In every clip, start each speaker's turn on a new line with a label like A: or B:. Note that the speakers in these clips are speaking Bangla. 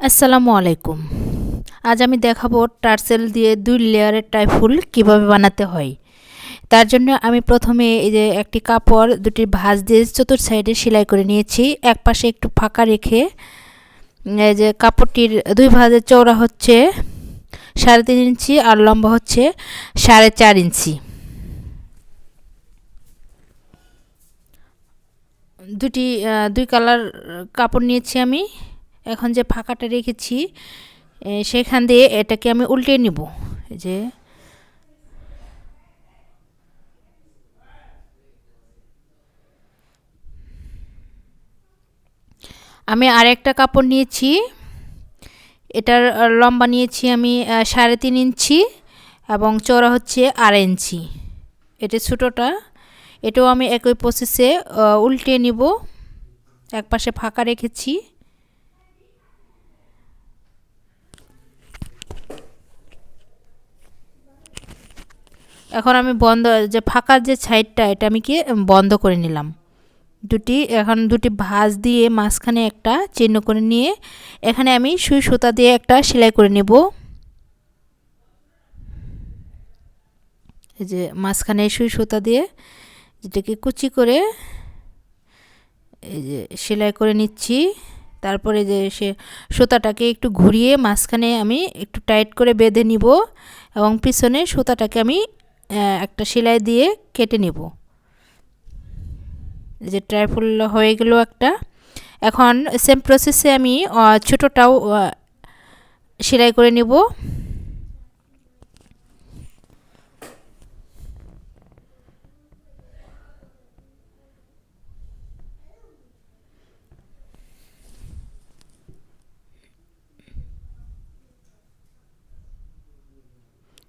A: আসসালামু আলাইকুম। আজ আমি দেখাবো টার্সেল দিয়ে ২ লেয়ারের টাই ফুল কিভাবে বানাতে হয়। তার জন্য আমি প্রথমে এই যে একটি কাপড় দুটি ভাঁজ দিয়ে চতুর্থ সাইডে সেলাই করে নিয়েছি। এক পাশে একটু ফাঁকা রেখে এই যে কাপড়টির ২ ভাঁজের চওড়া হচ্ছে ৩.৫ ইঞ্চি আর লম্বা হচ্ছে ৪.৫ ইঞ্চি। দুই কালার কাপড় নিয়েছি আমি। এখন যে ফাঁকাটা রেখেছি সেখান দিয়ে এটাকে আমি উল্টে নিব। এই যে আমি আরেকটা কাপড় নিয়েছি, এটার লম্বা নিয়েছি আমি ৩.৫ ইঞ্চি এবং চওড়া হচ্ছে ২.৫ ইঞ্চি। এটা ছোটোটা, এটাও আমি একই প্রসেসে উল্টে নিব। এক পাশে ফাঁকা রেখেছি। এখন আমি বন্ধ যে ফাঁকার যে সাইডটা এটা আমি কি বন্ধ করে নিলাম। এখন দুটি ভাঁজ দিয়ে মাঝখানে একটা চিহ্ন করে নিয়ে এখানে আমি সুই সুতা দিয়ে একটা সেলাই করে নেব। এই যে মাঝখানে সুই সুতা দিয়ে যেটাকে কুচি করে এই যে সেলাই করে নিচ্ছি। তারপরে যে সুতাটাকে একটু ঘুরিয়ে মাঝখানে আমি একটু টাইট করে বেঁধে নিব এবং পিছনে সুতাটাকে আমি একটা সেলাই দিয়ে কেটে নেব। এই যে ট্রাইফুল হয়ে গেল একটা। এখন সেম প্রসেসে আমি ছোটোটাও সেলাই করে নেব।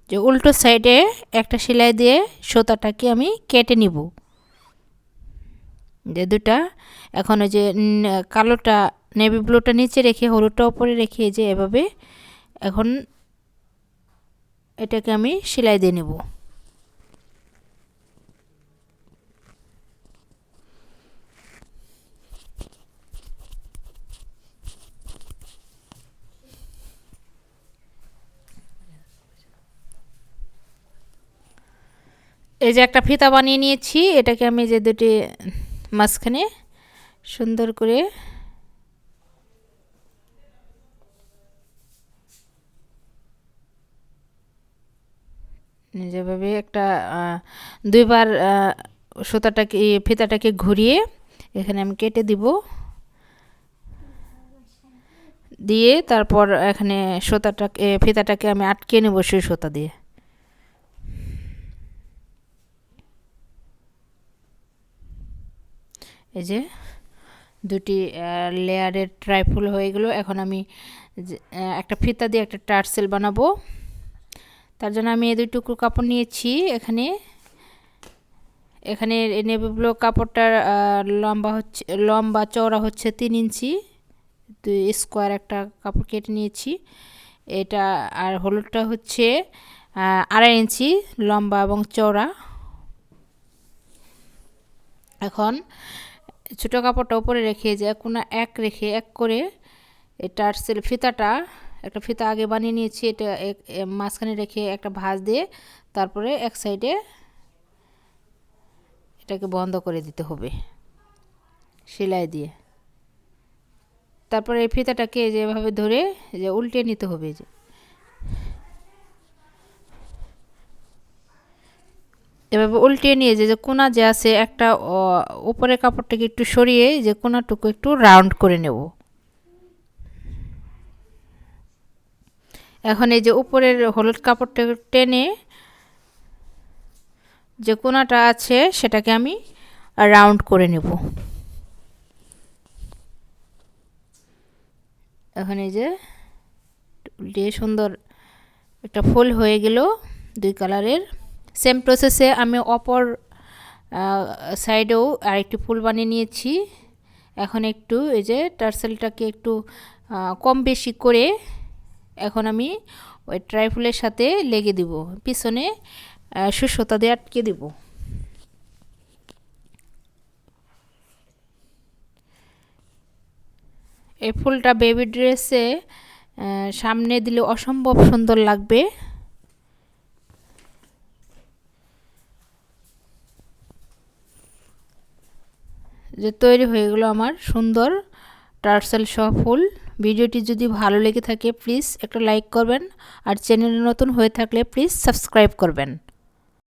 A: যে উল্টো সাইডে একটা সেলাই দিয়ে সুতাটাকে আমি কেটে নিব। যে দুটা এখন ওই যে কালোটা নেভি ব্লুটা নিচে রেখে হলুদটা উপরে রেখে যে এভাবে এখন এটাকে আমি সেলাই দিয়ে নেব। এই যে একটা ফিতা বানিয়ে নিয়েছি, এটাকে আমি যে দুটি মাঝখানে সুন্দর করে যেভাবে একটা দুইবার সুতাটাকে ফিতাটাকে ঘুরিয়ে এখানে আমি কেটে দিব। দিয়ে তারপর এখানে ফিতাটাকে আমি আটকে নেব সুই সুতা দিয়ে। এই যে দুটি লেয়ারের ট্রাইফুল হয়ে গেল। এখন আমি একটা ফিতা দিয়ে একটা টার্সেল বানাবো। তার জন্য আমি এই 2 টুকরো কাপড় নিয়েছি। এখানে নেভি ব্লু কাপড়টার লম্বা চওড়া হচ্ছে 3 ইঞ্চি। 2 স্কোয়ার একটা কাপড় কেটে নিয়েছি। এটা আর হলুদটা হচ্ছে 2.5 ইঞ্চি লম্বা এবং চওড়া। এখন ছোটো কাপড়টা উপরে রেখে যে কোনা এক করে এই টার্সেল ফিতাটা একটা ফিতা আগে বানিয়ে নিয়েছি, এটা মাঝখানে রেখে একটা ভাঁজ দিয়ে তারপরে এক সাইডে এটাকে বন্ধ করে দিতে হবে সেলাই দিয়ে। তারপরে এই ফিতাটাকে যেভাবে ধরে যে উল্টে নিতে হবে। যে এভাবে উল্টে নিয়ে যে কোনা যে আছে একটা উপরের কাপড়টাকে একটু সরিয়ে যে কোনাটুকু একটু রাউন্ড করে নেব। এখন এই যে উপরের হলুদ কাপড়টা টেনে যে কোনাটা আছে সেটাকে আমি রাউন্ড করে নেব। এখন এই যে উল্টে সুন্দর একটা ফুল হয়ে গেল 2 কালারের। সেম প্রসেসে আমি অপর সাইডেও আরেকটি ফুল বানিয়ে নিয়েছি। এখন একটু এই যে টার্সেলটাকে একটু কম বেশি করে এখন আমি ওই ট্রাইফুলের সাথে লেগে দিব, পিছনে সুতা দিয়ে আটকে দিব। এই ফুলটা বেবি ড্রেসে সামনে দিলে অসম্ভব সুন্দর লাগবে। যে তৈরি হয়ে গেল আমার সুন্দর টার্সেল সহ ফুল। ভিডিওটি যদি ভালো লেগে থাকে প্লিজ একটা লাইক করবেন, আর চ্যানেলে নতুন হয়ে থাকলে প্লিজ সাবস্ক্রাইব করবেন।